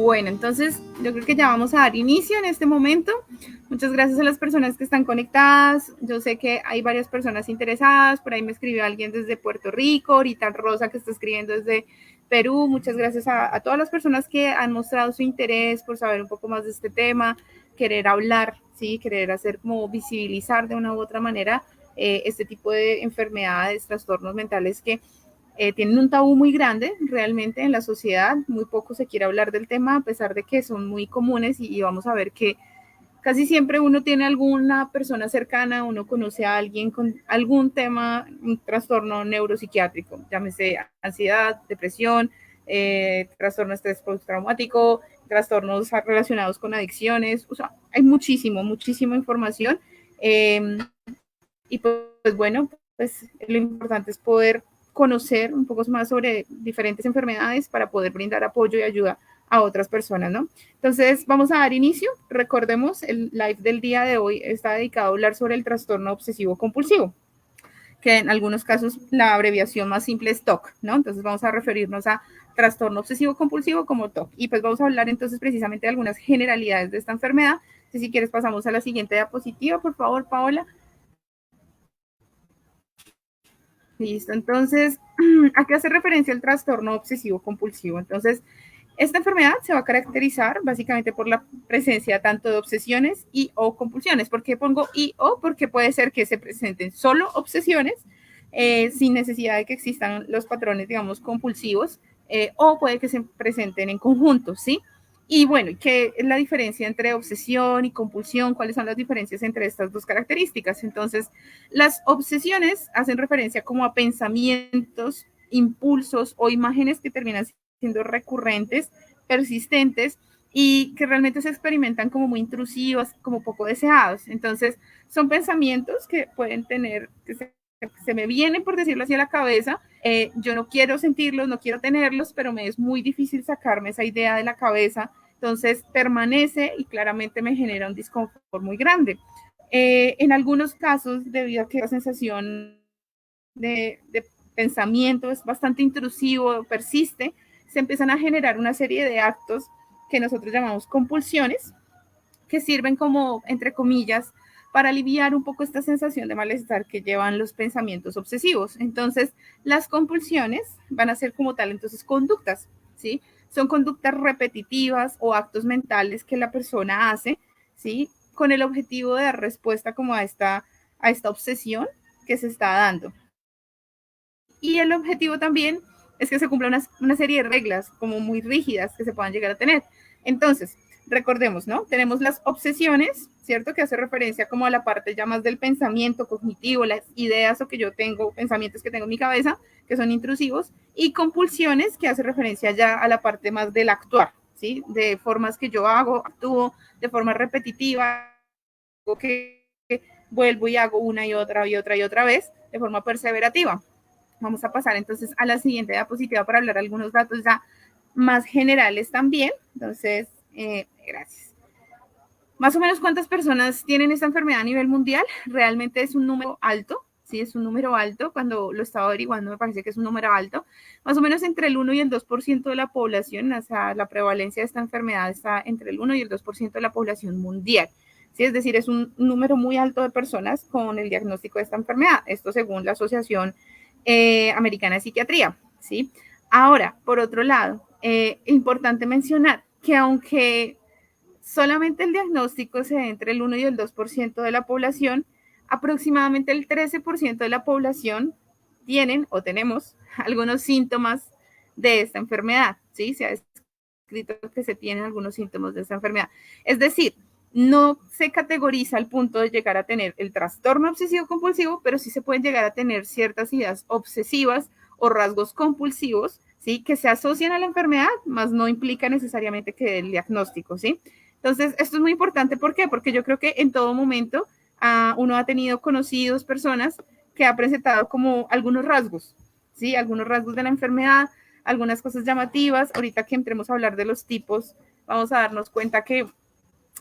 Bueno, entonces yo creo que ya vamos a dar inicio en este momento. Muchas gracias a las personas que están conectadas. Yo sé que hay varias personas interesadas. Por ahí me escribió alguien desde Puerto Rico, ahorita Rosa que está escribiendo desde Perú. Muchas gracias a todas las personas que han mostrado su interés por saber un poco más de este tema, querer hablar, ¿sí? Querer hacer como visibilizar de una u otra manera este tipo de enfermedades, trastornos mentales que tienen un tabú muy grande realmente en la sociedad, muy poco se quiere hablar del tema a pesar de que son muy comunes y vamos a ver que casi siempre uno tiene alguna persona cercana, uno conoce a alguien con algún tema, un trastorno neuropsiquiátrico, llámese ansiedad, depresión, trastorno de estrés postraumático, trastornos relacionados con adicciones, o sea, hay muchísima información y pues bueno, pues lo importante es poder conocer un poco más sobre diferentes enfermedades para poder brindar apoyo y ayuda a otras personas, ¿no? Entonces, vamos a dar inicio. Recordemos, el live del día de hoy está dedicado a hablar sobre el trastorno obsesivo compulsivo, que en algunos casos la abreviación más simple es TOC, ¿no? Entonces, vamos a referirnos a trastorno obsesivo compulsivo como TOC. Y pues vamos a hablar entonces precisamente de algunas generalidades de esta enfermedad. Entonces, si quieres, pasamos a la siguiente diapositiva, por favor, Paola. Listo, entonces, ¿a qué hace referencia el trastorno obsesivo compulsivo? Entonces, esta enfermedad se va a caracterizar básicamente por la presencia tanto de obsesiones y o compulsiones. ¿Por qué pongo y o? Porque puede ser que se presenten solo obsesiones sin necesidad de que existan los patrones, digamos, compulsivos, o puede que se presenten en conjunto, ¿sí? Y bueno, ¿qué es la diferencia entre obsesión y compulsión? ¿Cuáles son las diferencias entre estas dos características? Entonces, las obsesiones hacen referencia como a pensamientos, impulsos o imágenes que terminan siendo recurrentes, persistentes y que realmente se experimentan como muy intrusivas, como poco deseados. Entonces, son pensamientos que pueden tener, que se me vienen, por decirlo así, a la cabeza. Yo no quiero sentirlos, no quiero tenerlos, pero me es muy difícil sacarme esa idea de la cabeza. Entonces, permanece y claramente me genera un disconfort muy grande. En algunos casos, debido a que la sensación de pensamiento es bastante intrusivo, persiste, se empiezan a generar una serie de actos que nosotros llamamos compulsiones, que sirven como, entre comillas, para aliviar un poco esta sensación de malestar que llevan los pensamientos obsesivos. Entonces, las compulsiones van a ser como tal, entonces, conductas, ¿sí? Son conductas repetitivas o actos mentales que la persona hace, ¿sí? Con el objetivo de dar respuesta como a esta obsesión que se está dando. Y el objetivo también es que se cumpla una serie de reglas como muy rígidas que se puedan llegar a tener. Entonces, recordemos, ¿no? Tenemos las obsesiones, ¿cierto? Que hace referencia como a la parte ya más del pensamiento cognitivo, las ideas o que yo tengo, pensamientos que tengo en mi cabeza, que son intrusivos, y compulsiones, que hace referencia ya a la parte más del actuar, ¿sí? De formas que yo hago, actúo de forma repetitiva, que vuelvo y hago una y otra y otra y otra vez de forma perseverativa. Vamos a pasar entonces a la siguiente diapositiva para hablar algunos datos ya más generales también. Entonces, gracias. Más o menos cuántas personas tienen esta enfermedad a nivel mundial. Realmente es un número alto, sí, es un número alto. Cuando lo estaba averiguando me parece que es un número alto. Más o menos entre el 1 y el 2% de la población, o sea, la prevalencia de esta enfermedad está entre el 1 y el 2% de la población mundial. Sí, es decir, es un número muy alto de personas con el diagnóstico de esta enfermedad. Esto según la Asociación Americana de Psiquiatría, ¿sí? Ahora, por otro lado, importante mencionar que aunque solamente el diagnóstico se da entre el 1 y el 2% de la población, aproximadamente el 13% de la población tienen o tenemos algunos síntomas de esta enfermedad, ¿sí? Se ha escrito que se tienen algunos síntomas de esta enfermedad. Es decir, no se categoriza al punto de llegar a tener el trastorno obsesivo compulsivo, pero sí se pueden llegar a tener ciertas ideas obsesivas o rasgos compulsivos, ¿sí? Que se asocian a la enfermedad, más no implica necesariamente que el diagnóstico, ¿sí? Entonces, esto es muy importante. ¿Por qué? Porque yo creo que en todo momento uno ha tenido conocidos, personas que ha presentado como algunos rasgos, ¿sí? Algunos rasgos de la enfermedad, algunas cosas llamativas. Ahorita que entremos a hablar de los tipos, vamos a darnos cuenta que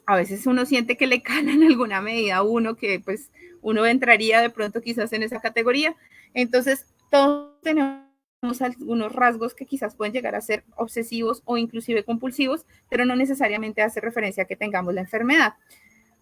a veces uno siente que le cala en alguna medida a uno, que pues uno entraría de pronto quizás en esa categoría. Entonces, todos tenemos algunos rasgos que quizás pueden llegar a ser obsesivos o inclusive compulsivos, pero no necesariamente hace referencia a que tengamos la enfermedad.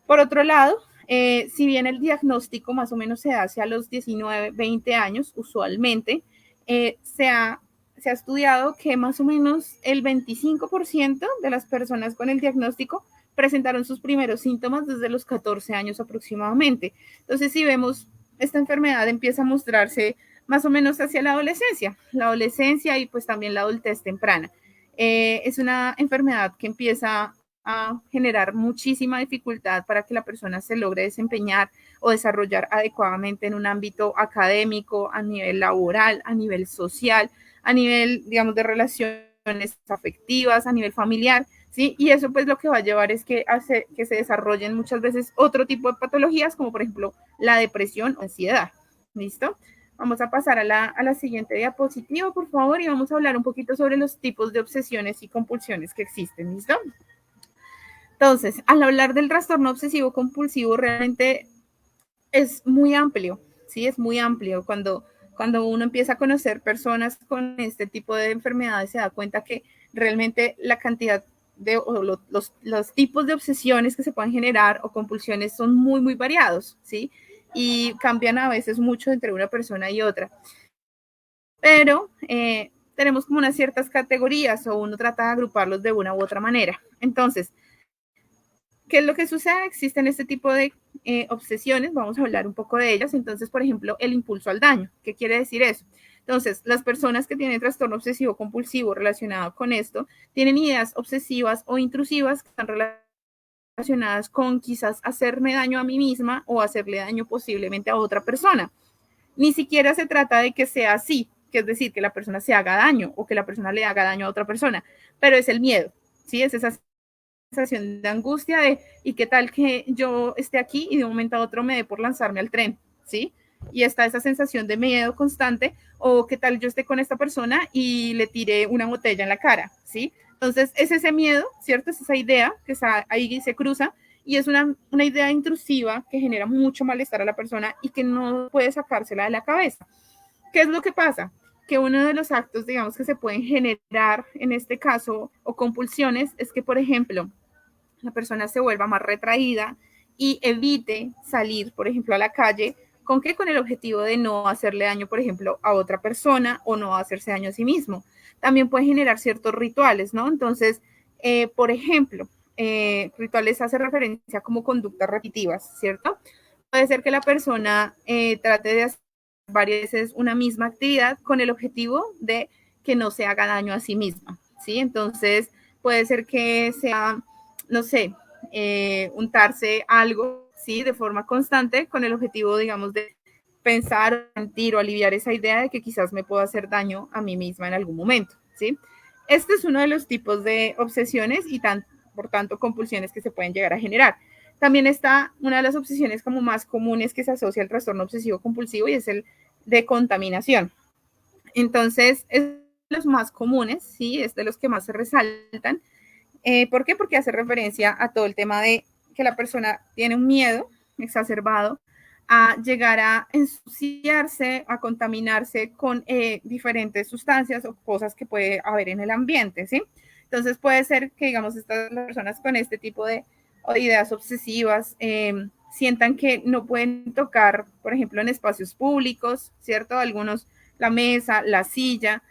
Por otro lado, si bien el diagnóstico más o menos se da hacia los 19, 20 años, usualmente, se ha estudiado que más o menos el 25% de las personas con el diagnóstico presentaron sus primeros síntomas desde los 14 años aproximadamente. Entonces, si vemos, esta enfermedad empieza a mostrarse más o menos hacia la adolescencia y pues también la adultez temprana. Es una enfermedad que empieza a generar muchísima dificultad para que la persona se logre desempeñar o desarrollar adecuadamente en un ámbito académico, a nivel laboral, a nivel social, a nivel, digamos, de relaciones afectivas, a nivel familiar, ¿sí? Y eso pues lo que va a llevar es que hace que se desarrollen muchas veces otro tipo de patologías, como por ejemplo la depresión o ansiedad. ¿Listo? Vamos a pasar a la siguiente diapositiva, por favor, y vamos a hablar un poquito sobre los tipos de obsesiones y compulsiones que existen. ¿Listo? Entonces, al hablar del trastorno obsesivo compulsivo, realmente es muy amplio, ¿sí? Es muy amplio. Cuando uno empieza a conocer personas con este tipo de enfermedades, se da cuenta que realmente la cantidad de los tipos de obsesiones que se pueden generar o compulsiones son muy, muy variados, ¿sí? Y cambian a veces mucho entre una persona y otra. Pero tenemos como unas ciertas categorías o uno trata de agruparlos de una u otra manera. Entonces, ¿qué es lo que sucede? Existen este tipo de obsesiones, vamos a hablar un poco de ellas. Entonces, por ejemplo, el impulso al daño. ¿Qué quiere decir eso? Entonces, las personas que tienen trastorno obsesivo compulsivo relacionado con esto tienen ideas obsesivas o intrusivas que están relacionadas con quizás hacerme daño a mí misma o hacerle daño posiblemente a otra persona. Ni siquiera se trata de que sea así, que es decir, que la persona se haga daño o que la persona le haga daño a otra persona, pero es el miedo, ¿sí? Es esa sensación de angustia de, ¿y qué tal que yo esté aquí y de un momento a otro me dé por lanzarme al tren? ¿Sí? Y está esa sensación de miedo constante, o qué tal yo esté con esta persona y le tire una botella en la cara, ¿sí? Entonces, es ese miedo, ¿cierto? Es esa idea que está ahí se cruza y es una idea intrusiva que genera mucho malestar a la persona y que no puede sacársela de la cabeza. ¿Qué es lo que pasa? Que uno de los actos, digamos, que se pueden generar en este caso o compulsiones es que, por ejemplo, la persona se vuelva más retraída y evite salir, por ejemplo, a la calle. ¿Con qué? Con el objetivo de no hacerle daño, por ejemplo, a otra persona o no hacerse daño a sí mismo. También puede generar ciertos rituales, ¿no? Entonces, por ejemplo, rituales hace referencia como conductas repetitivas, ¿cierto? Puede ser que la persona trate de hacer varias veces una misma actividad con el objetivo de que no se haga daño a sí misma, ¿sí? Entonces, puede ser que sea, no sé, untarse algo, ¿sí? De forma constante con el objetivo, digamos, de pensar, sentir o aliviar esa idea de que quizás me puedo hacer daño a mí misma en algún momento, ¿sí? Este es uno de los tipos de obsesiones y por tanto compulsiones que se pueden llegar a generar. También está una de las obsesiones como más comunes que se asocia al trastorno obsesivo compulsivo y es el de contaminación. Entonces, es de los más comunes, ¿sí? Es de los que más se resaltan. ¿Por qué? Porque hace referencia a todo el tema de que la persona tiene un miedo exacerbado a llegar a ensuciarse, a contaminarse con diferentes sustancias o cosas que puede haber en el ambiente, ¿sí? Entonces puede ser que, digamos, estas personas con este tipo de ideas obsesivas sientan que no pueden tocar, por ejemplo, en espacios públicos, ¿cierto? Algunos, la mesa, la silla,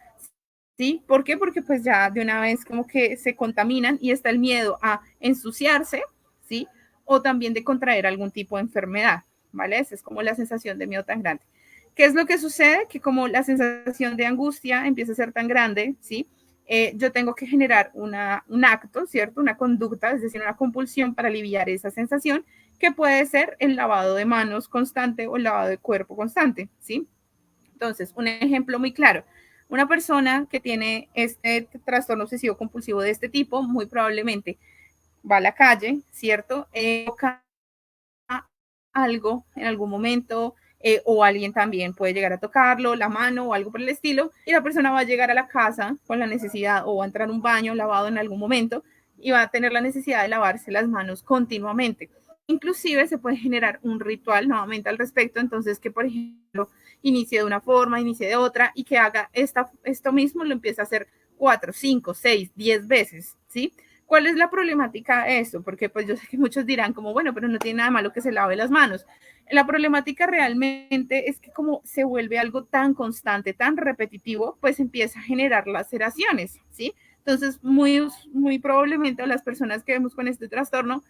¿sí? ¿Por qué? Porque pues ya de una vez como que se contaminan y está el miedo a ensuciarse, ¿sí? O también de contraer algún tipo de enfermedad, ¿vale? Esa es como la sensación de miedo tan grande. ¿Qué es lo que sucede? Que como la sensación de angustia empieza a ser tan grande, ¿sí? Yo tengo que generar un acto, ¿cierto? Una conducta, es decir, una compulsión para aliviar esa sensación, que puede ser el lavado de manos constante o el lavado de cuerpo constante, ¿sí? Entonces, un ejemplo muy claro. Una persona que tiene este trastorno obsesivo compulsivo de este tipo, muy probablemente va a la calle, ¿cierto? Toca algo en algún momento, o alguien también puede llegar a tocarlo, la mano o algo por el estilo, y la persona va a llegar a la casa con la necesidad o va a entrar a un baño lavado en algún momento y va a tener la necesidad de lavarse las manos continuamente. inclusive se puede generar un ritual nuevamente al respecto, entonces que por ejemplo inicie de una forma, inicie de otra y que haga esto mismo, lo empiece a hacer 4, 5, 6, 10 veces, ¿sí? ¿Cuál es la problemática de esto? Porque pues yo sé que muchos dirán como, bueno, pero no tiene nada de malo que se lave las manos. La problemática realmente es que como se vuelve algo tan constante, tan repetitivo, pues empieza a generar laceraciones, ¿sí? Entonces, muy probablemente las personas que vemos con este trastorno,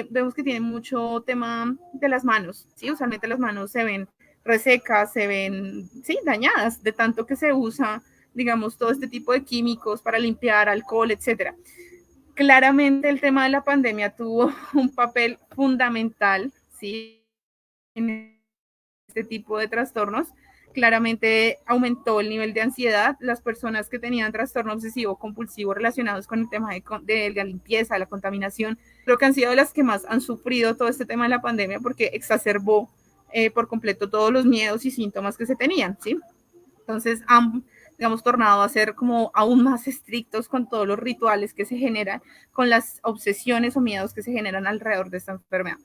vemos que tienen mucho tema de las manos, ¿sí? Usualmente las manos se ven resecas, se ven, sí, dañadas de tanto que se usa, digamos, todo este tipo de químicos para limpiar, alcohol, etcétera. Claramente el tema de la pandemia tuvo un papel fundamental, ¿sí? En este tipo de trastornos. Claramente aumentó el nivel de ansiedad. Las personas que tenían trastorno obsesivo compulsivo relacionados con el tema de la limpieza, de la contaminación, creo que han sido las que más han sufrido todo este tema de la pandemia porque exacerbó por completo todos los miedos y síntomas que se tenían, ¿sí? Entonces han, digamos, tornado a ser como aún más estrictos con todos los rituales que se generan, con las obsesiones o miedos que se generan alrededor de esta enfermedad.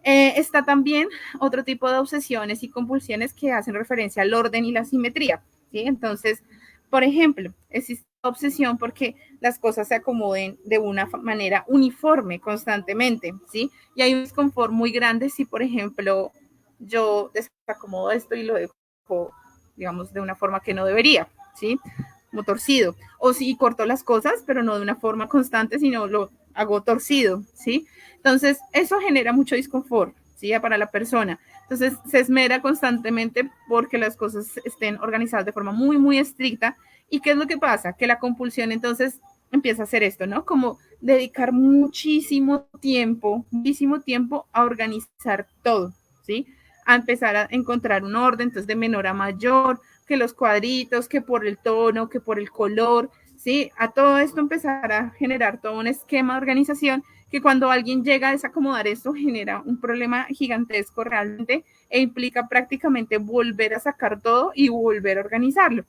Está también otro tipo de obsesiones y compulsiones que hacen referencia al orden y la simetría, ¿sí? Entonces, por ejemplo, existe obsesión porque las cosas se acomoden de una manera uniforme constantemente, ¿sí? Y hay un desconfort muy grande si, por ejemplo, yo desacomodo esto y lo dejo, digamos, de una forma que no debería, ¿sí? Como torcido. O si corto las cosas, pero no de una forma constante, sino lo hago torcido, ¿sí? Entonces, eso genera mucho disconfort, ¿sí? Para la persona. Entonces, se esmera constantemente porque las cosas estén organizadas de forma muy estricta. ¿Y qué es lo que pasa? Que la compulsión entonces empieza a hacer esto, ¿no? Como dedicar muchísimo tiempo a organizar todo, ¿sí? A empezar a encontrar un orden, entonces de menor a mayor, que los cuadritos, que por el tono, que por el color, ¿sí? A todo esto empezar a generar todo un esquema de organización que cuando alguien llega a desacomodar esto genera un problema gigantesco realmente e implica prácticamente volver a sacar todo y volver a organizarlo.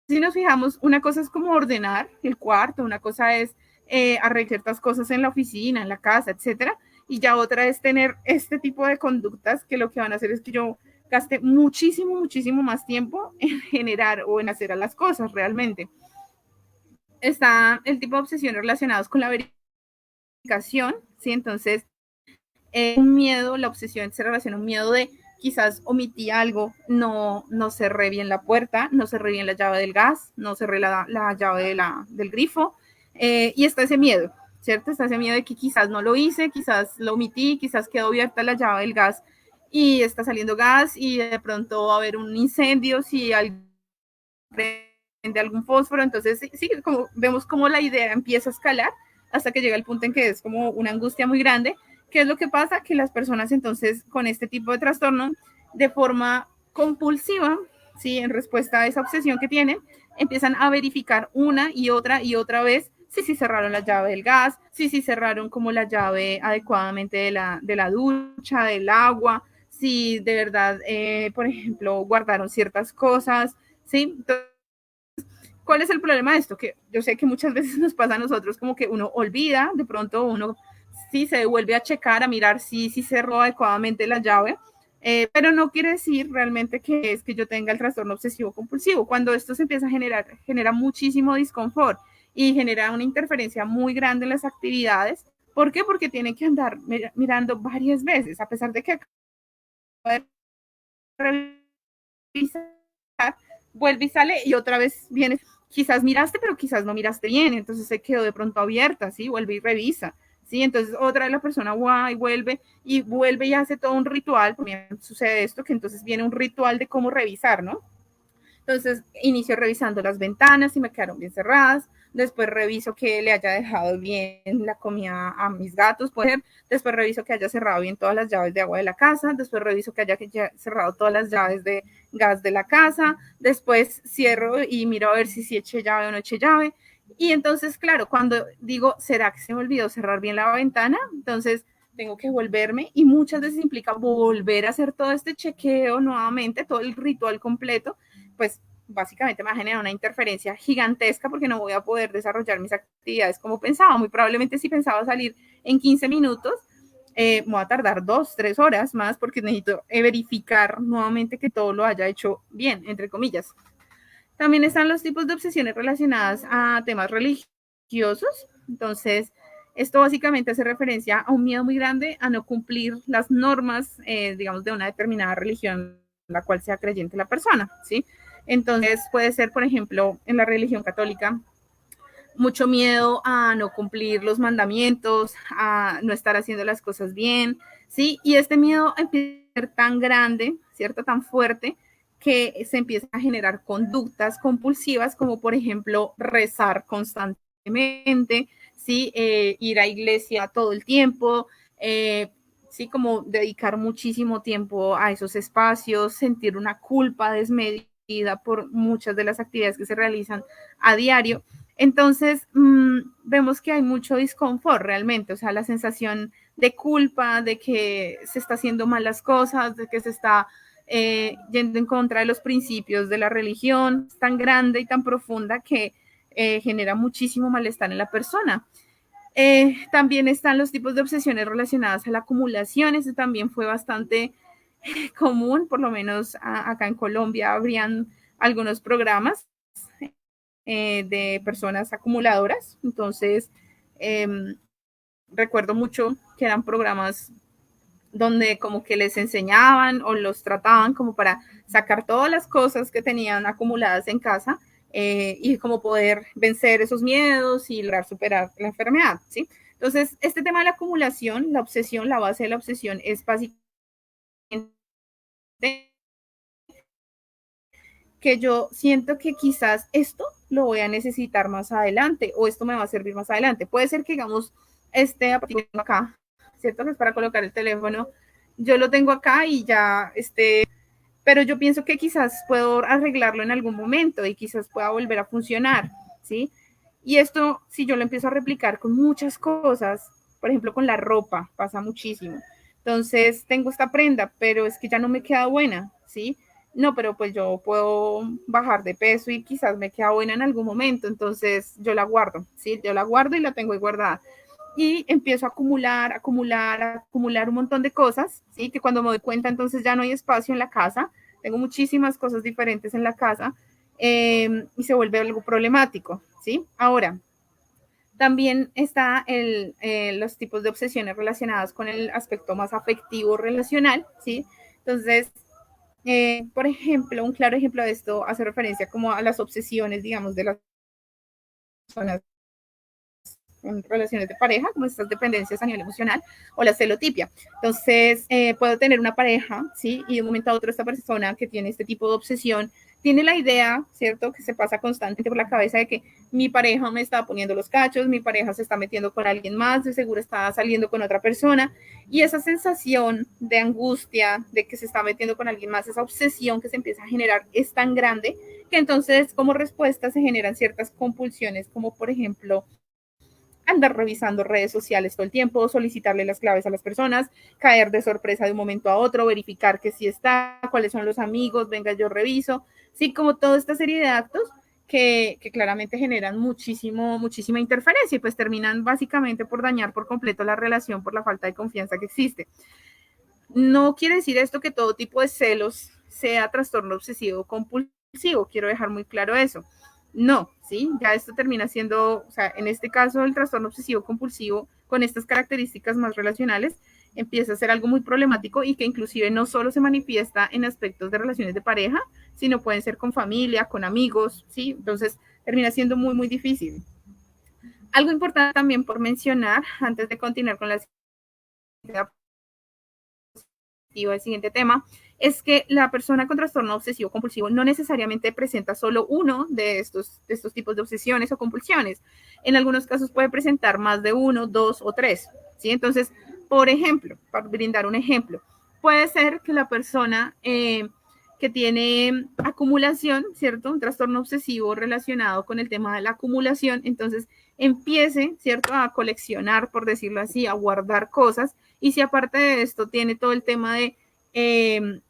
Si nos fijamos, una cosa es como ordenar el cuarto, una cosa es arreglar ciertas cosas en la oficina, en la casa, etcétera, y ya otra es tener este tipo de conductas que lo que van a hacer es que yo gaste muchísimo más tiempo en generar o en hacer a las cosas realmente. Está el tipo de obsesiones relacionados con la verificación, ¿sí? Entonces, un miedo, la obsesión se relaciona a un miedo de quizás omití algo, no cerré bien la puerta, no cerré bien la llave del gas, no cerré la llave del grifo, y está ese miedo, ¿cierto? Está ese miedo de que quizás no lo hice, quizás lo omití, quizás quedó abierta la llave del gas y está saliendo gas y de pronto va a haber un incendio si alguien prende algún fósforo, entonces sí, como vemos como la idea empieza a escalar hasta que llega el punto en que es como una angustia muy grande. ¿Qué es lo que pasa? Que las personas entonces con este tipo de trastorno, de forma compulsiva, ¿sí? En respuesta a esa obsesión que tienen, empiezan a verificar una y otra vez si cerraron la llave del gas, si cerraron como la llave adecuadamente de la ducha, del agua, si de verdad, por ejemplo, guardaron ciertas cosas, ¿sí? Entonces, ¿cuál es el problema de esto? Que yo sé que muchas veces nos pasa a nosotros como que uno olvida, de pronto uno sí se vuelve a checar, a mirar si cerró adecuadamente la llave, pero no quiere decir realmente que es que yo tenga el trastorno obsesivo compulsivo. Cuando esto se empieza a generar, genera muchísimo disconfort y genera una interferencia muy grande en las actividades. ¿Por qué? Porque tiene que andar mirando varias veces, a pesar de que revisar, vuelve y sale y otra vez viene. Quizás miraste, pero quizás no miraste bien, entonces se quedó de pronto abierta, ¿sí? Vuelve y revisa, ¿sí? Entonces otra vez la persona va y vuelve y hace todo un ritual. También sucede esto, que entonces viene un ritual de cómo revisar, ¿no? Entonces inicio revisando las ventanas si me quedaron bien cerradas, después reviso que le haya dejado bien la comida a mis gatos, puede ser. Después reviso que haya cerrado bien todas las llaves de agua de la casa, después reviso que haya cerrado todas las llaves de gas de la casa, después cierro y miro a ver si eché llave o no eché llave. Y entonces, claro, cuando digo, ¿será que se me olvidó cerrar bien la ventana? Entonces tengo que volverme y muchas veces implica volver a hacer todo este chequeo nuevamente, todo el ritual completo, pues básicamente me va a generar una interferencia gigantesca porque no voy a poder desarrollar mis actividades como pensaba. Muy probablemente si pensaba salir en 15 minutos, me voy a tardar 2, 3 horas más porque necesito verificar nuevamente que todo lo haya hecho bien, entre comillas. También están los tipos de obsesiones relacionadas a temas religiosos. Entonces, esto básicamente hace referencia a un miedo muy grande a no cumplir las normas, digamos, de una determinada religión, la cual sea creyente la persona, ¿sí? Entonces, puede ser, por ejemplo, en la religión católica, mucho miedo a no cumplir los mandamientos, a no estar haciendo las cosas bien, ¿sí? Y este miedo empieza a ser tan grande, ¿cierto? Tan fuerte, que se empiezan a generar conductas compulsivas, como por ejemplo rezar constantemente, ¿sí? Ir a iglesia todo el tiempo, sí, como dedicar muchísimo tiempo a esos espacios, sentir una culpa desmedida por muchas de las actividades que se realizan a diario. Entonces, vemos que hay mucho disconfort realmente, o sea, la sensación de culpa, de que se está haciendo mal las cosas, de que se está yendo en contra de los principios de la religión, es tan grande y tan profunda que genera muchísimo malestar en la persona. También están los tipos de obsesiones relacionadas a la acumulación, eso también fue bastante común, por lo menos acá en Colombia habrían algunos programas de personas acumuladoras. Entonces, eh, recuerdo mucho que eran programas donde como que les enseñaban o los trataban como para sacar todas las cosas que tenían acumuladas en casa y como poder vencer esos miedos y lograr superar la enfermedad, ¿sí? Entonces, este tema de la acumulación, la obsesión, la base de la obsesión es básicamente que yo siento que quizás esto lo voy a necesitar más adelante o esto me va a servir más adelante. Puede ser que, digamos, este acá, ¿cierto? Que es para colocar el teléfono. Yo lo tengo acá y ya, pero yo pienso que quizás puedo arreglarlo en algún momento y quizás pueda volver a funcionar, ¿sí? Y esto, si yo lo empiezo a replicar con muchas cosas, por ejemplo, con la ropa, pasa muchísimo. Entonces, tengo esta prenda, pero es que ya no me queda buena, ¿sí? No, pero pues yo puedo bajar de peso y quizás me queda buena en algún momento, entonces yo la guardo, ¿sí? Yo la guardo y la tengo ahí guardada. Y empiezo a acumular, acumular, acumular un montón de cosas, ¿sí? Que cuando me doy cuenta, entonces ya no hay espacio en la casa, tengo muchísimas cosas diferentes en la casa y se vuelve algo problemático, ¿sí? Ahora, también está los tipos de obsesiones relacionadas con el aspecto más afectivo relacional, ¿sí? Entonces, por ejemplo, un claro ejemplo de esto hace referencia como a las obsesiones, digamos, de las personas en relaciones de pareja, como estas dependencias a nivel emocional o la celotipia. Entonces, puedo tener una pareja, ¿sí? Y de un momento a otro esta persona que tiene este tipo de obsesión tiene la idea, ¿cierto? Que se pasa constantemente por la cabeza de que mi pareja me está poniendo los cachos, mi pareja se está metiendo con alguien más, de seguro está saliendo con otra persona. Y esa sensación de angustia, de que se está metiendo con alguien más, esa obsesión que se empieza a generar es tan grande que entonces como respuesta se generan ciertas compulsiones, como por ejemplo andar revisando redes sociales todo el tiempo, solicitarle las claves a las personas, caer de sorpresa de un momento a otro, verificar que sí está, cuáles son los amigos, venga, yo reviso. Sí, como toda esta serie de actos que claramente generan muchísima interferencia y pues terminan básicamente por dañar por completo la relación por la falta de confianza que existe. No quiere decir esto que todo tipo de celos sea trastorno obsesivo compulsivo, quiero dejar muy claro eso. No, ¿sí? Ya esto termina siendo, o sea, en este caso el trastorno obsesivo compulsivo con estas características más relacionales empieza a ser algo muy problemático y que inclusive no solo se manifiesta en aspectos de relaciones de pareja, sino pueden ser con familia, con amigos, ¿sí? Entonces termina siendo muy difícil. Algo importante también por mencionar, antes de continuar con la el siguiente tema, es que la persona con trastorno obsesivo compulsivo no necesariamente presenta solo uno de estos tipos de obsesiones o compulsiones. En algunos casos puede presentar más de uno, dos o tres. ¿Sí? Entonces, por ejemplo, para brindar un ejemplo, puede ser que la persona que tiene acumulación, ¿cierto? Un trastorno obsesivo relacionado con el tema de la acumulación, entonces empiece, ¿cierto? A coleccionar, por decirlo así, a guardar cosas. Y si aparte de esto tiene todo el tema del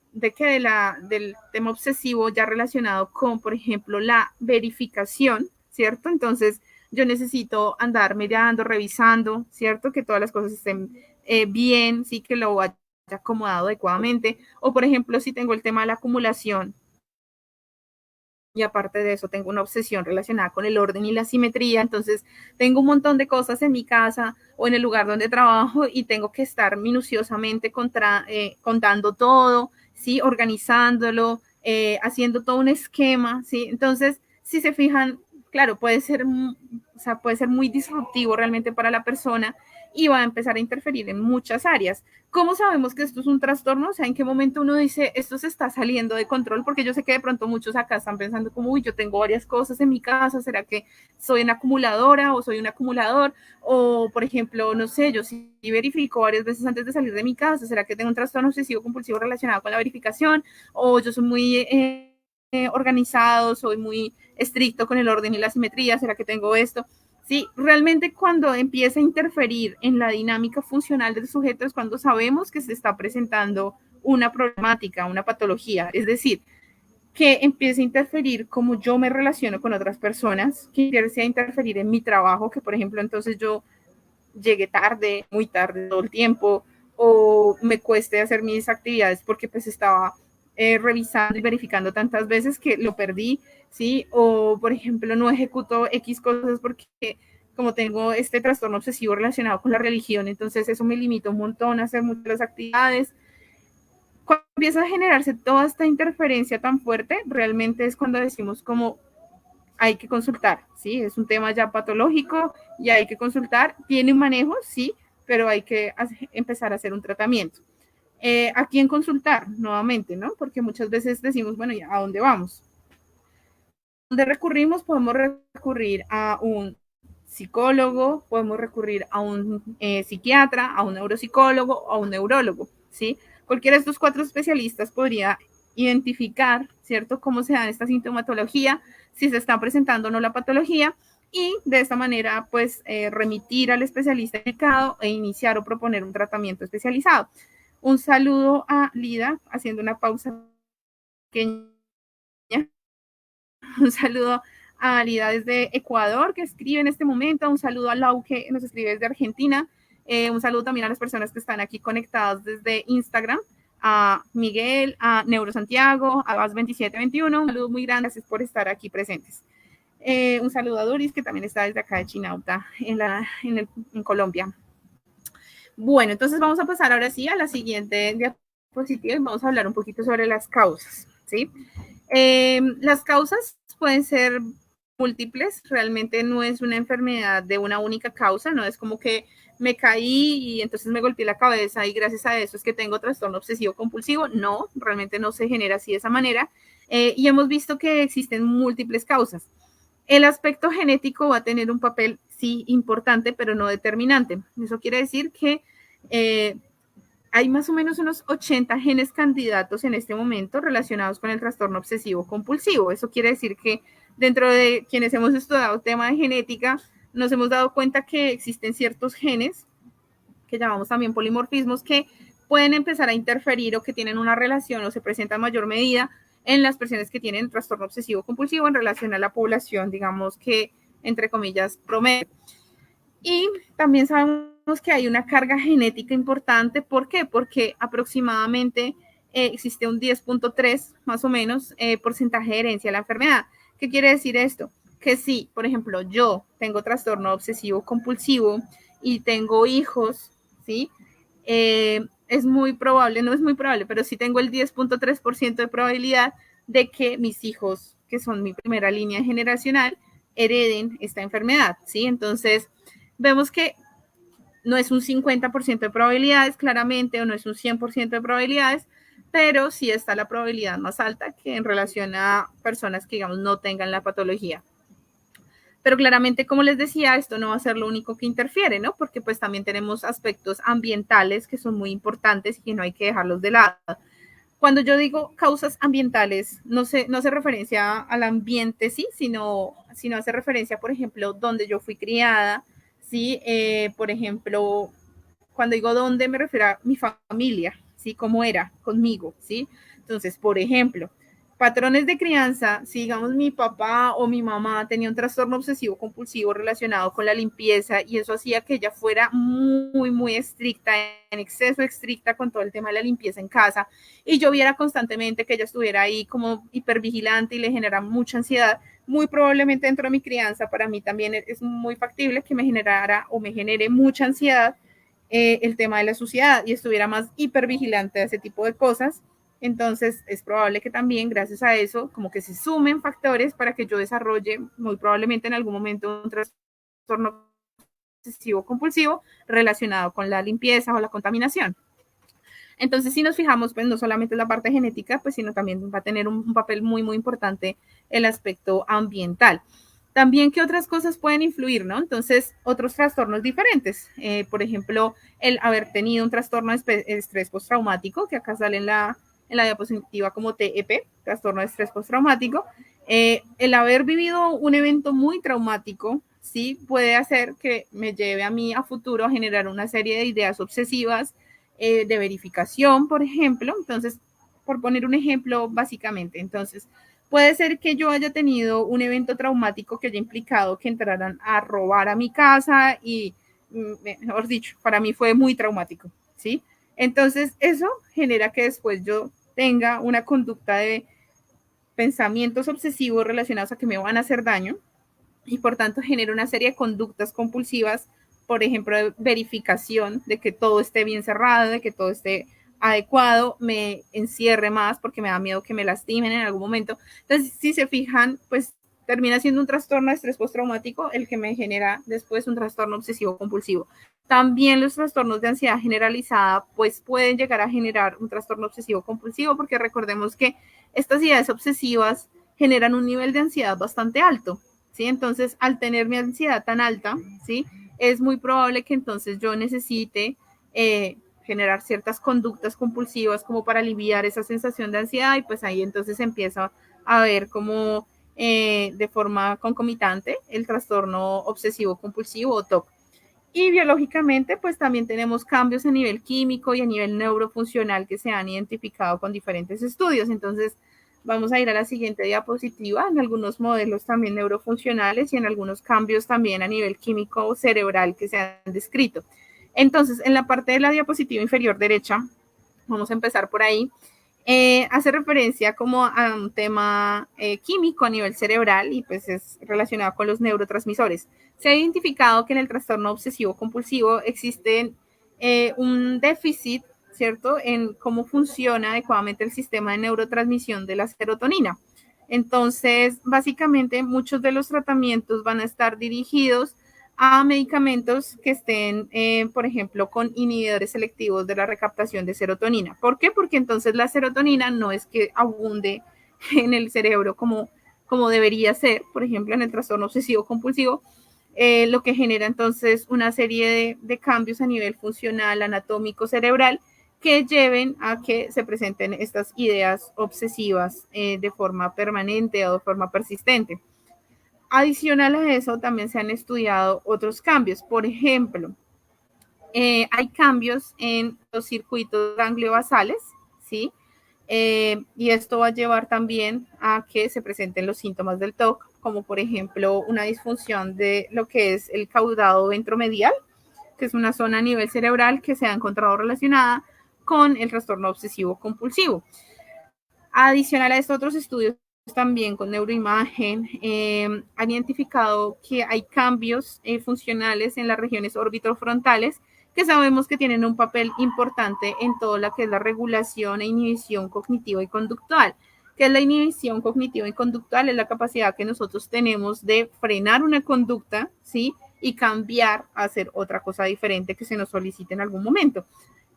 tema obsesivo ya relacionado con, por ejemplo, la verificación, ¿cierto? Entonces, yo necesito andar mirando, revisando, ¿cierto? Que todas las cosas estén bien, sí, que lo haya acomodado adecuadamente. O, por ejemplo, si tengo el tema de la acumulación, y aparte de eso tengo una obsesión relacionada con el orden y la simetría, entonces tengo un montón de cosas en mi casa o en el lugar donde trabajo y tengo que estar minuciosamente contando todo, ¿sí? Organizándolo, haciendo todo un esquema, ¿sí? Entonces, si se fijan, claro, o sea, puede ser muy disruptivo realmente para la persona y va a empezar a interferir en muchas áreas. ¿Cómo sabemos que esto es un trastorno? O sea, ¿en qué momento uno dice, esto se está saliendo de control? Porque yo sé que de pronto muchos acá están pensando como, uy, yo tengo varias cosas en mi casa, ¿será que soy una acumuladora o soy un acumulador? O, por ejemplo, no sé, yo sí verifico varias veces antes de salir de mi casa, ¿será que tengo un trastorno obsesivo compulsivo relacionado con la verificación? O yo soy muy organizado, soy muy estricto con el orden y la simetría, ¿será que tengo esto? Sí, realmente cuando empieza a interferir en la dinámica funcional del sujeto es cuando sabemos que se está presentando una problemática, una patología, es decir, que empiece a interferir como yo me relaciono con otras personas, que empiece a interferir en mi trabajo, que por ejemplo entonces yo llegue tarde, muy tarde todo el tiempo, o me cueste hacer mis actividades porque pues estaba revisando y verificando tantas veces que lo perdí, ¿sí? O, por ejemplo, no ejecuto X cosas porque como tengo este trastorno obsesivo relacionado con la religión, entonces eso me limita un montón a hacer muchas actividades. Cuando empieza a generarse toda esta interferencia tan fuerte, realmente es cuando decimos como hay que consultar, ¿sí? Es un tema ya patológico y hay que consultar. Tiene un manejo, sí, pero hay que empezar a hacer un tratamiento. ¿A quién consultar? Nuevamente, ¿no? Porque muchas veces decimos, bueno, ¿y a dónde vamos? ¿Dónde recurrimos? Podemos recurrir a un psicólogo, podemos recurrir a un psiquiatra, a un neuropsicólogo o a un neurólogo, ¿sí? Cualquiera de estos 4 especialistas podría identificar, ¿cierto?, cómo se da esta sintomatología, si se está presentando o no la patología, y de esta manera, pues, remitir al especialista indicado e iniciar o proponer un tratamiento especializado. Un saludo a Lida, haciendo una pausa pequeña. Un saludo a Lida desde Ecuador, que escribe en este momento. Un saludo a Lau, que nos escribe desde Argentina. Un saludo también a las personas que están aquí conectadas desde Instagram. A Miguel, a Neuro Santiago, a Gas2721. Un saludo muy grande, gracias por estar aquí presentes. Un saludo a Doris, que también está desde acá de Chinauta, en Colombia. Bueno, entonces vamos a pasar ahora sí a la siguiente diapositiva y vamos a hablar un poquito sobre las causas, ¿sí? Las causas pueden ser múltiples, realmente no es una enfermedad de una única causa, no es como que me caí y entonces me golpeé la cabeza y gracias a eso es que tengo trastorno obsesivo compulsivo, no, realmente no se genera así de esa manera y hemos visto que existen múltiples causas. El aspecto genético va a tener un papel, sí, importante, pero no determinante. Eso quiere decir que hay más o menos unos 80 genes candidatos en este momento relacionados con el trastorno obsesivo compulsivo. Eso quiere decir que dentro de quienes hemos estudiado el tema de genética, nos hemos dado cuenta que existen ciertos genes, que llamamos también polimorfismos, que pueden empezar a interferir o que tienen una relación o se presentan en mayor medida en las personas que tienen trastorno obsesivo compulsivo en relación a la población, digamos que, entre comillas, promedio. Y también sabemos que hay una carga genética importante. ¿Por qué? Porque aproximadamente existe un 10.3 más o menos porcentaje de herencia de la enfermedad. ¿Qué quiere decir esto? Que si, por ejemplo, yo tengo trastorno obsesivo compulsivo y tengo hijos, ¿sí? Es muy probable, no es muy probable, pero sí tengo el 10.3% de probabilidad de que mis hijos, que son mi primera línea generacional, hereden esta enfermedad, ¿sí? Entonces, vemos que no es un 50% de probabilidades, claramente, o no es un 100% de probabilidades, pero sí está la probabilidad más alta que en relación a personas que, digamos, no tengan la patología. Pero claramente, como les decía, esto no va a ser lo único que interfiere, ¿no? Porque pues también tenemos aspectos ambientales que son muy importantes y que no hay que dejarlos de lado. Cuando yo digo causas ambientales, no se referencia al ambiente, sí, sino hace referencia, por ejemplo, donde yo fui criada, sí, por ejemplo, cuando digo dónde me refiero a mi familia, sí, cómo era conmigo, sí. Entonces, por ejemplo, patrones de crianza, si digamos mi papá o mi mamá tenía un trastorno obsesivo compulsivo relacionado con la limpieza y eso hacía que ella fuera muy, muy estricta, en exceso estricta con todo el tema de la limpieza en casa y yo viera constantemente que ella estuviera ahí como hipervigilante y le genera mucha ansiedad, muy probablemente dentro de mi crianza para mí también es muy factible que me generara o me genere mucha ansiedad el tema de la suciedad y estuviera más hipervigilante a ese tipo de cosas. Entonces es probable que también gracias a eso como que se sumen factores para que yo desarrolle muy probablemente en algún momento un trastorno obsesivo compulsivo relacionado con la limpieza o la contaminación. Entonces, si nos fijamos, pues no solamente la parte genética, pues sino también va a tener un papel muy, muy importante el aspecto ambiental. También, ¿qué otras cosas pueden influir, no? Entonces, otros trastornos diferentes. Por ejemplo, el haber tenido un trastorno de estrés postraumático, que acá sale en la diapositiva como TEP, trastorno de estrés postraumático. El haber vivido un evento muy traumático, sí, puede hacer que me lleve a mí a futuro a generar una serie de ideas obsesivas, de verificación, por ejemplo. Entonces, por poner un ejemplo, básicamente, entonces, puede ser que yo haya tenido un evento traumático que haya implicado que entraran a robar a mi casa y, mejor dicho, para mí fue muy traumático, ¿sí? Entonces, eso genera que después yo tenga una conducta de pensamientos obsesivos relacionados a que me van a hacer daño y por tanto genera una serie de conductas compulsivas, por ejemplo, de verificación de que todo esté bien cerrado, de que todo esté adecuado, me encierre más porque me da miedo que me lastimen en algún momento. Entonces, si se fijan, pues termina siendo un trastorno de estrés postraumático el que me genera después un trastorno obsesivo compulsivo. También los trastornos de ansiedad generalizada pues pueden llegar a generar un trastorno obsesivo compulsivo porque recordemos que estas ideas obsesivas generan un nivel de ansiedad bastante alto. ¿Sí? Entonces, al tener mi ansiedad tan alta, ¿sí? Es muy probable que entonces yo necesite generar ciertas conductas compulsivas como para aliviar esa sensación de ansiedad y pues ahí entonces empieza a ver como de forma concomitante el trastorno obsesivo compulsivo o TOC. Y biológicamente, pues también tenemos cambios a nivel químico y a nivel neurofuncional que se han identificado con diferentes estudios. Entonces, vamos a ir a la siguiente diapositiva, en algunos modelos también neurofuncionales y en algunos cambios también a nivel químico cerebral que se han descrito. Entonces, en la parte de la diapositiva inferior derecha, vamos a empezar por ahí, hace referencia como a un tema químico a nivel cerebral y pues es relacionado con los neurotransmisores. Se ha identificado que en el trastorno obsesivo compulsivo existe un déficit, ¿cierto?, en cómo funciona adecuadamente el sistema de neurotransmisión de la serotonina. Entonces, básicamente, muchos de los tratamientos van a estar dirigidos a medicamentos que estén, por ejemplo, con inhibidores selectivos de la recaptación de serotonina. ¿Por qué? Porque entonces la serotonina no es que abunde en el cerebro como debería ser, por ejemplo, en el trastorno obsesivo compulsivo, lo que genera entonces una serie de cambios a nivel funcional, anatómico, cerebral, que lleven a que se presenten estas ideas obsesivas de forma permanente o de forma persistente. Adicional a eso, también se han estudiado otros cambios. Por ejemplo, hay cambios en los circuitos gangliobasales, ¿sí? Y esto va a llevar también a que se presenten los síntomas del TOC, como por ejemplo una disfunción de lo que es el caudado ventromedial, que es una zona a nivel cerebral que se ha encontrado relacionada con el trastorno obsesivo compulsivo. Adicional a esto, otros estudios también con neuroimagen han identificado que hay cambios funcionales en las regiones orbitofrontales que sabemos que tienen un papel importante en todo lo que es la regulación e inhibición cognitiva y conductual. ¿Qué es la inhibición cognitiva y conductual? Es la capacidad que nosotros tenemos de frenar una conducta, ¿sí? Y cambiar a hacer otra cosa diferente que se nos solicite en algún momento.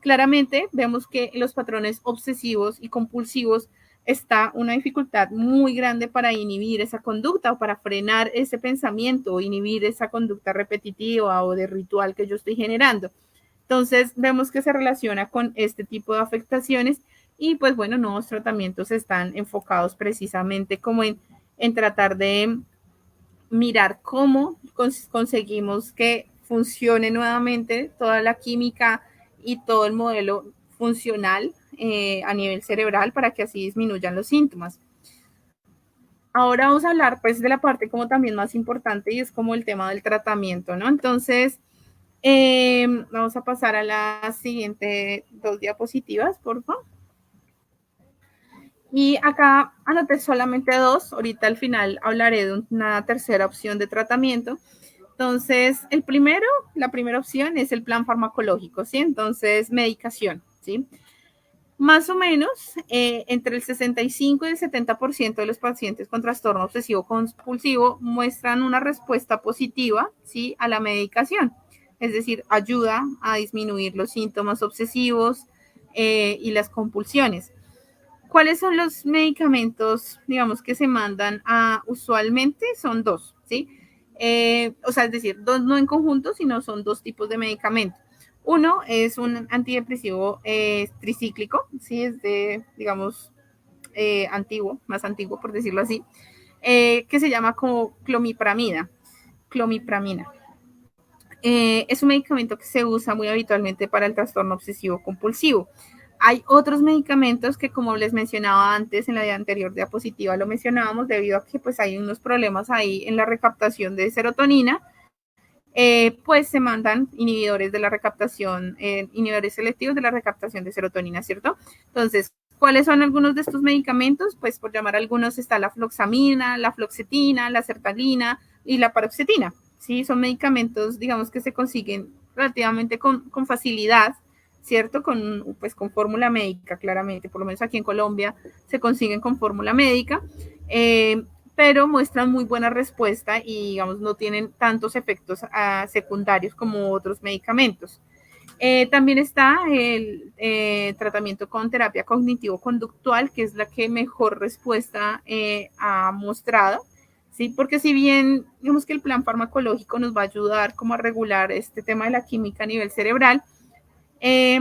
Claramente vemos que los patrones obsesivos y compulsivos está una dificultad muy grande para inhibir esa conducta o para frenar ese pensamiento o inhibir esa conducta repetitiva o de ritual que yo estoy generando. Entonces, vemos que se relaciona con este tipo de afectaciones y pues bueno, nuevos tratamientos están enfocados precisamente como en tratar de mirar cómo conseguimos que funcione nuevamente toda la química y todo el modelo funcional a nivel cerebral para que así disminuyan los síntomas. Ahora vamos a hablar pues de la parte como también más importante y es como el tema del tratamiento, ¿no? Entonces, vamos a pasar a las siguientes 2 diapositivas, por favor. Y acá anoté solamente 2, ahorita al final hablaré de una tercera opción de tratamiento. Entonces, la primera opción es el plan farmacológico, ¿sí? Entonces, medicación, ¿sí? Más o menos, entre el 65 y el 70% de los pacientes con trastorno obsesivo compulsivo muestran una respuesta positiva, ¿sí? A la medicación. Es decir, ayuda a disminuir los síntomas obsesivos y las compulsiones. ¿Cuáles son los medicamentos, digamos, que se mandan usualmente? Son 2, ¿sí? O sea, es decir, 2 no en conjunto, sino son 2 tipos de medicamentos. Uno es un antidepresivo tricíclico, ¿sí? Es de, digamos, antiguo, más antiguo, por decirlo así, que se llama como clomipramina. Es un medicamento que se usa muy habitualmente para el trastorno obsesivo compulsivo. Hay otros medicamentos que, como les mencionaba antes en la anterior diapositiva, lo mencionábamos debido a que pues hay unos problemas ahí en la recaptación de serotonina, pues se mandan inhibidores de la recaptación, inhibidores selectivos de la recaptación de serotonina, ¿cierto? Entonces, ¿cuáles son algunos de estos medicamentos? Pues por llamar algunos está la floxamina, la fluoxetina, la sertralina y la paroxetina, ¿sí? Son medicamentos, digamos, que se consiguen relativamente con facilidad, ¿cierto? Pues con fórmula médica, claramente, por lo menos aquí en Colombia se consiguen con fórmula médica. Pero muestran muy buena respuesta y, digamos, no tienen tantos efectos secundarios como otros medicamentos. También está el tratamiento con terapia cognitivo-conductual, que es la que mejor respuesta ha mostrado, ¿sí? Porque si bien, digamos que el plan farmacológico nos va a ayudar como a regular este tema de la química a nivel cerebral, eh,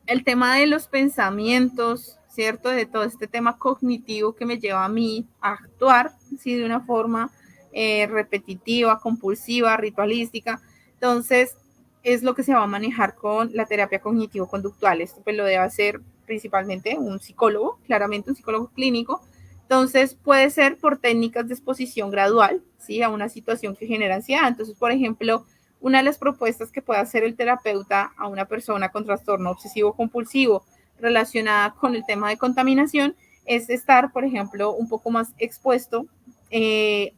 el tema de los pensamientos, ¿cierto? De todo este tema cognitivo que me lleva a mí a actuar, ¿sí? De una forma repetitiva, compulsiva, ritualística. Entonces, es lo que se va a manejar con la terapia cognitivo-conductual. Esto pues lo debe hacer principalmente un psicólogo, claramente un psicólogo clínico. Entonces, puede ser por técnicas de exposición gradual, ¿sí? A una situación que genera ansiedad. Entonces, por ejemplo, una de las propuestas que puede hacer el terapeuta a una persona con trastorno obsesivo compulsivo relacionada con el tema de contaminación es estar, por ejemplo, un poco más expuesto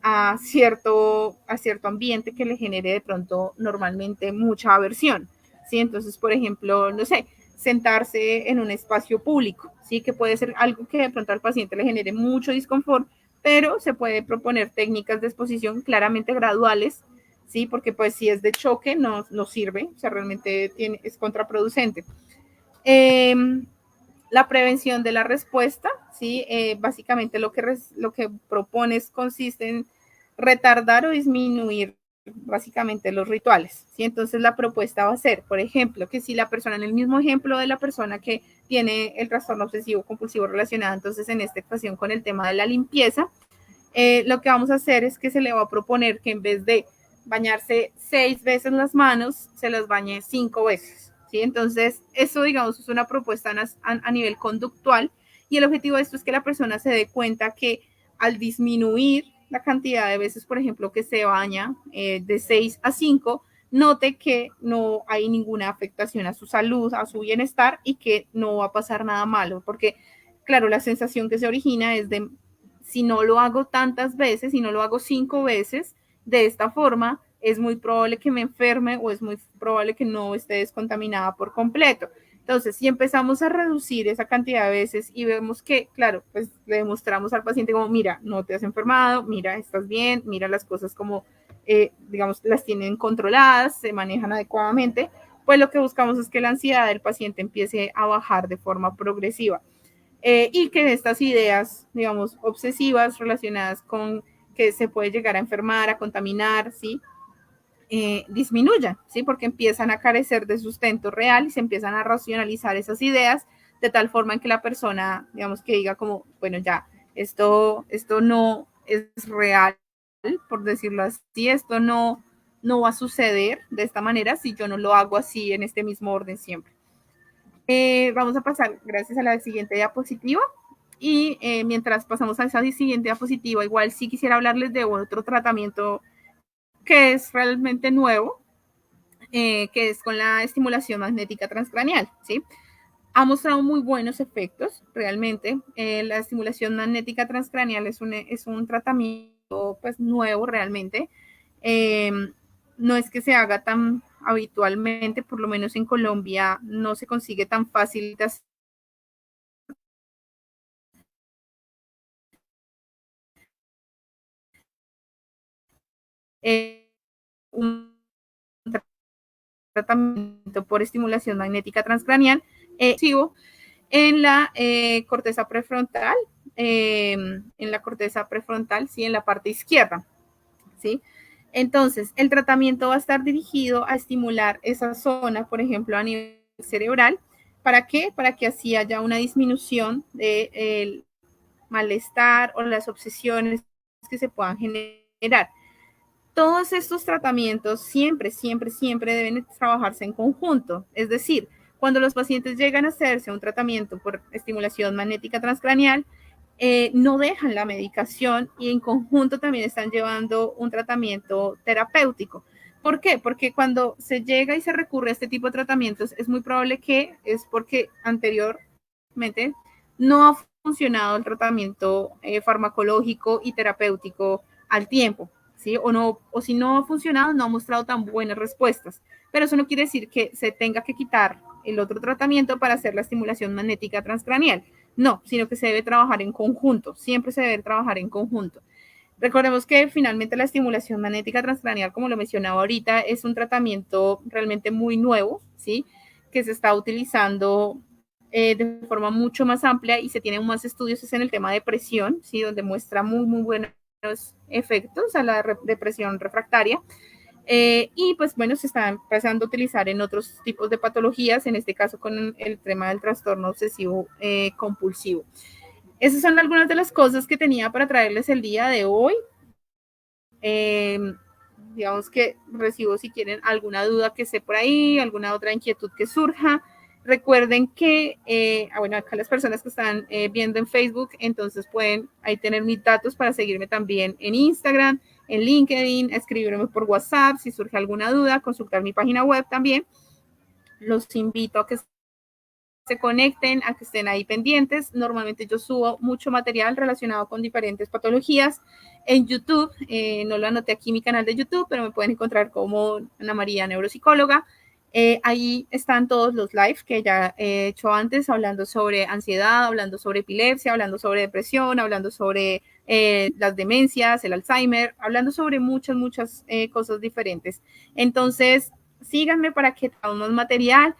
a cierto ambiente que le genere de pronto normalmente mucha aversión, ¿sí? Entonces, por ejemplo, no sé, sentarse en un espacio público, ¿sí? Que puede ser algo que de pronto al paciente le genere mucho disconfort, pero se puede proponer técnicas de exposición claramente graduales, ¿sí? Porque pues si es de choque no sirve, o sea, realmente es contraproducente. Eh, la prevención de la respuesta, ¿sí? Básicamente lo que propones consiste en retardar o disminuir básicamente los rituales, ¿sí? Entonces la propuesta va a ser, por ejemplo, que si la persona, en el mismo ejemplo de la persona que tiene el trastorno obsesivo compulsivo relacionado, entonces en esta ocasión con el tema de la limpieza, lo que vamos a hacer es que se le va a proponer que en vez de bañarse 6 veces las manos, se las bañe 5 veces, ¿sí? Entonces, eso, digamos, es una propuesta a nivel conductual y el objetivo de esto es que la persona se dé cuenta que al disminuir la cantidad de veces, por ejemplo, que se baña de 6 a 5, note que no hay ninguna afectación a su salud, a su bienestar y que no va a pasar nada malo, porque claro, la sensación que se origina es de si no lo hago tantas veces, si no lo hago 5 veces de esta forma, es muy probable que me enferme o es muy probable que no esté descontaminada por completo. Entonces, si empezamos a reducir esa cantidad de veces y vemos que, claro, pues le demostramos al paciente como, mira, no te has enfermado, mira, estás bien, mira las cosas como, digamos, las tienen controladas, se manejan adecuadamente, pues lo que buscamos es que la ansiedad del paciente empiece a bajar de forma progresiva y que estas ideas, digamos, obsesivas relacionadas con que se puede llegar a enfermar, a contaminar, ¿sí? Disminuyan, ¿sí? Porque empiezan a carecer de sustento real y se empiezan a racionalizar esas ideas de tal forma en que la persona, digamos, que diga como, bueno, ya, esto no es real, por decirlo así, esto no va a suceder de esta manera si yo no lo hago así en este mismo orden siempre. Vamos a pasar, gracias a la siguiente diapositiva. Y mientras pasamos a esa siguiente diapositiva, igual sí quisiera hablarles de otro tratamiento que es realmente nuevo, que es con la estimulación magnética transcranial, ¿sí? Ha mostrado muy buenos efectos, realmente. La estimulación magnética transcranial es un tratamiento pues nuevo realmente. Eh, no es que se haga tan habitualmente, por lo menos en Colombia no se consigue tan fácil de hacer. Un tratamiento por estimulación magnética transcranial en la corteza prefrontal, sí, en la parte izquierda, ¿sí? Entonces, el tratamiento va a estar dirigido a estimular esa zona, por ejemplo, a nivel cerebral. ¿Para qué? Para que así haya una disminución del malestar o las obsesiones que se puedan generar. Todos estos tratamientos siempre deben trabajarse en conjunto. Es decir, cuando los pacientes llegan a hacerse un tratamiento por estimulación magnética transcranial, no dejan la medicación y en conjunto también están llevando un tratamiento terapéutico. ¿Por qué? Porque cuando se llega y se recurre a este tipo de tratamientos, es muy probable que es porque anteriormente no ha funcionado el tratamiento farmacológico y terapéutico al tiempo. ¿Sí? O si no ha funcionado, no ha mostrado tan buenas respuestas. Pero eso no quiere decir que se tenga que quitar el otro tratamiento para hacer la estimulación magnética transcranial. No, sino que se debe trabajar en conjunto. Siempre se debe trabajar en conjunto. Recordemos que finalmente la estimulación magnética transcranial, como lo mencionaba ahorita, es un tratamiento realmente muy nuevo, ¿sí? Que se está utilizando de forma mucho más amplia y se tienen más estudios en el tema de presión, ¿sí? Donde muestra muy buenos efectos a la depresión refractaria. Y pues bueno, se está empezando a utilizar en otros tipos de patologías, en este caso con el tema del trastorno obsesivo compulsivo. Esas son algunas de las cosas que tenía para traerles el día de hoy. Eh, digamos que recibo si quieren alguna duda que esté por ahí, alguna otra inquietud que surja. Recuerden que, bueno, acá las personas que están viendo en Facebook, entonces pueden ahí tener mis datos para seguirme también en Instagram, en LinkedIn, escribirme por WhatsApp si surge alguna duda, consultar mi página web también. Los invito a que se conecten, a que estén ahí pendientes. Normalmente yo subo mucho material relacionado con diferentes patologías en YouTube. No lo anoté aquí en mi canal de YouTube, pero me pueden encontrar como Ana María Neuropsicóloga. Ahí están todos los lives que ya he hecho antes, hablando sobre ansiedad, hablando sobre epilepsia, hablando sobre depresión, hablando sobre las demencias, el Alzheimer, hablando sobre muchas cosas diferentes. Entonces, síganme para que tengamos material.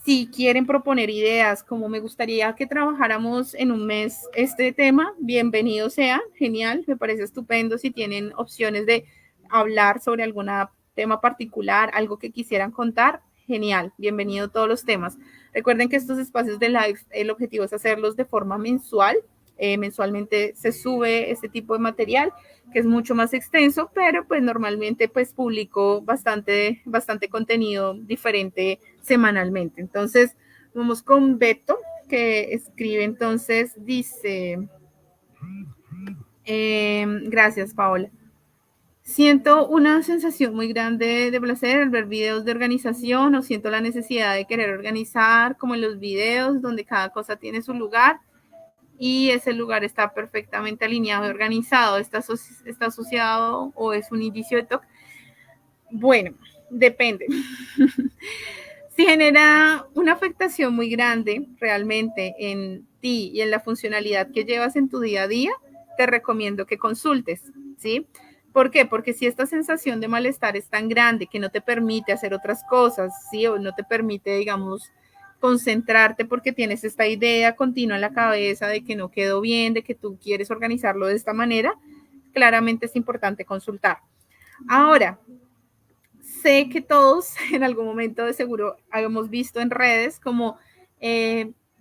Si quieren proponer ideas, como me gustaría que trabajáramos en un mes este tema, bienvenido sea, genial, me parece estupendo. Si tienen opciones de hablar sobre algún tema particular, algo que quisieran contar, genial, bienvenido a todos los temas. Recuerden que estos espacios de live, el objetivo es hacerlos de forma mensual. Mensualmente se sube este tipo de material que es mucho más extenso, pero pues normalmente pues publico bastante contenido diferente semanalmente. Entonces, vamos con Beto, que escribe entonces, dice, gracias Paola. Siento una sensación muy grande de placer al ver videos de organización o siento la necesidad de querer organizar como en los videos donde cada cosa tiene su lugar y ese lugar está perfectamente alineado y organizado, está asociado o es un indicio de TOC. Bueno, depende. Si genera una afectación muy grande realmente en ti y en la funcionalidad que llevas en tu día a día, te recomiendo que consultes, ¿sí? ¿Por qué? Porque si esta sensación de malestar es tan grande que no te permite hacer otras cosas, ¿sí? O no te permite, digamos, concentrarte porque tienes esta idea continua en la cabeza de que no quedó bien, de que tú quieres organizarlo de esta manera, claramente es importante consultar. Ahora, sé que todos en algún momento de seguro habíamos visto en redes como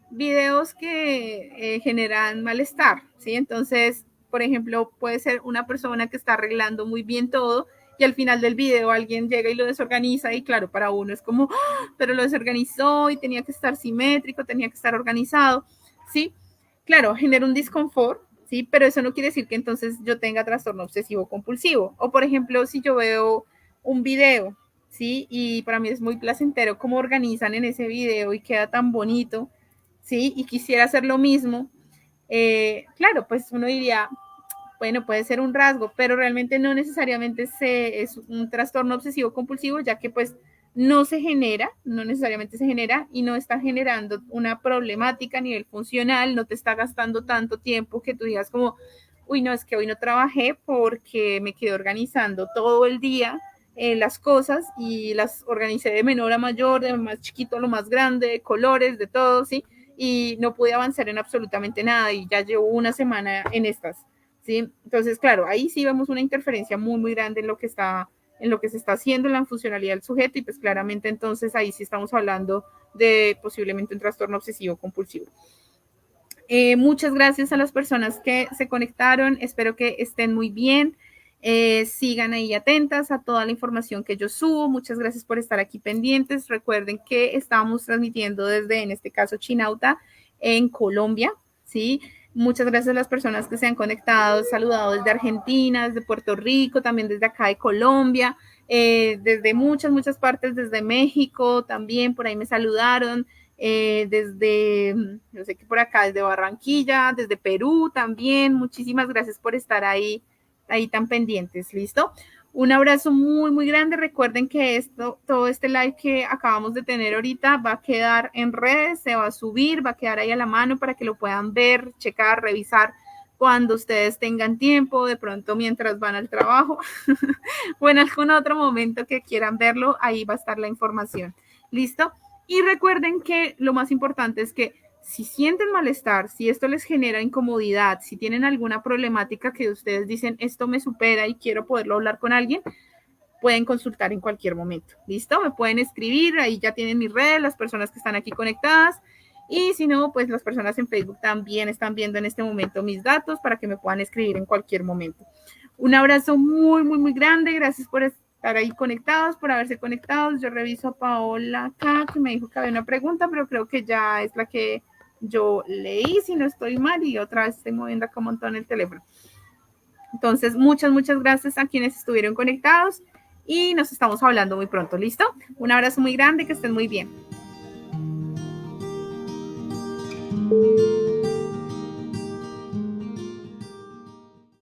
videos que generan malestar, ¿sí? Entonces, por ejemplo, puede ser una persona que está arreglando muy bien todo y al final del video alguien llega y lo desorganiza y claro, para uno es como, ¡oh! Pero lo desorganizó y tenía que estar simétrico, tenía que estar organizado, ¿sí? claro, genera un disconfort, ¿sí? Pero eso no quiere decir que entonces yo tenga trastorno obsesivo compulsivo. O por ejemplo, si yo veo un video, ¿sí? Y para mí es muy placentero cómo organizan en ese video y queda tan bonito, ¿sí? Y quisiera hacer lo mismo. Claro, pues uno diría, bueno, puede ser un rasgo, pero realmente no necesariamente es un trastorno obsesivo compulsivo, ya que pues no se genera, no necesariamente se genera y no está generando una problemática a nivel funcional, no te está gastando tanto tiempo que tú digas como, uy, no, es que hoy no trabajé porque me quedé organizando todo el día las cosas y las organicé de menor a mayor, de más chiquito a lo más grande, de colores, de todo, ¿sí? Y no pude avanzar en absolutamente nada y ya llevo una semana en estas. ¿Sí? Entonces, claro, ahí sí vemos una interferencia muy, muy grande en lo que se está haciendo, en la funcionalidad del sujeto, y pues claramente entonces ahí sí estamos hablando de posiblemente un trastorno obsesivo compulsivo. Muchas gracias a las personas que se conectaron, espero que estén muy bien. Sigan ahí atentas a toda la información que yo subo. Muchas gracias por estar aquí pendientes. Recuerden que estamos transmitiendo desde, en este caso, Chinauta, en Colombia, ¿sí? Muchas gracias a las personas que se han conectado, saludado desde Argentina, desde Puerto Rico, también desde acá de Colombia, desde muchas, muchas partes, desde México, también por ahí me saludaron. Desde, no sé qué por acá, desde Barranquilla, desde Perú también. Muchísimas gracias por estar ahí tan pendientes, ¿listo? Un abrazo muy, muy grande. Recuerden que todo este live que acabamos de tener ahorita va a quedar en redes, se va a subir, va a quedar ahí a la mano para que lo puedan ver, checar, revisar cuando ustedes tengan tiempo, de pronto mientras van al trabajo o en algún otro momento que quieran verlo, ahí va a estar la información. ¿Listo? Y recuerden que lo más importante es que si sienten malestar, si esto les genera incomodidad, si tienen alguna problemática que ustedes dicen esto me supera y quiero poderlo hablar con alguien, pueden consultar en cualquier momento. ¿Listo? Me pueden escribir, ahí ya tienen mis redes, las personas que están aquí conectadas. Y si no, pues las personas en Facebook también están viendo en este momento mis datos para que me puedan escribir en cualquier momento. Un abrazo muy, muy, muy grande. Gracias por estar ahí conectados, por haberse conectados. Yo reviso a Paola acá, que me dijo que había una pregunta, pero creo que ya es la que yo leí, si no estoy mal, y otra vez estoy moviendo acá un montón el teléfono. Entonces, muchas, muchas gracias a quienes estuvieron conectados y nos estamos hablando muy pronto. ¿Listo? Un abrazo muy grande, que estén muy bien.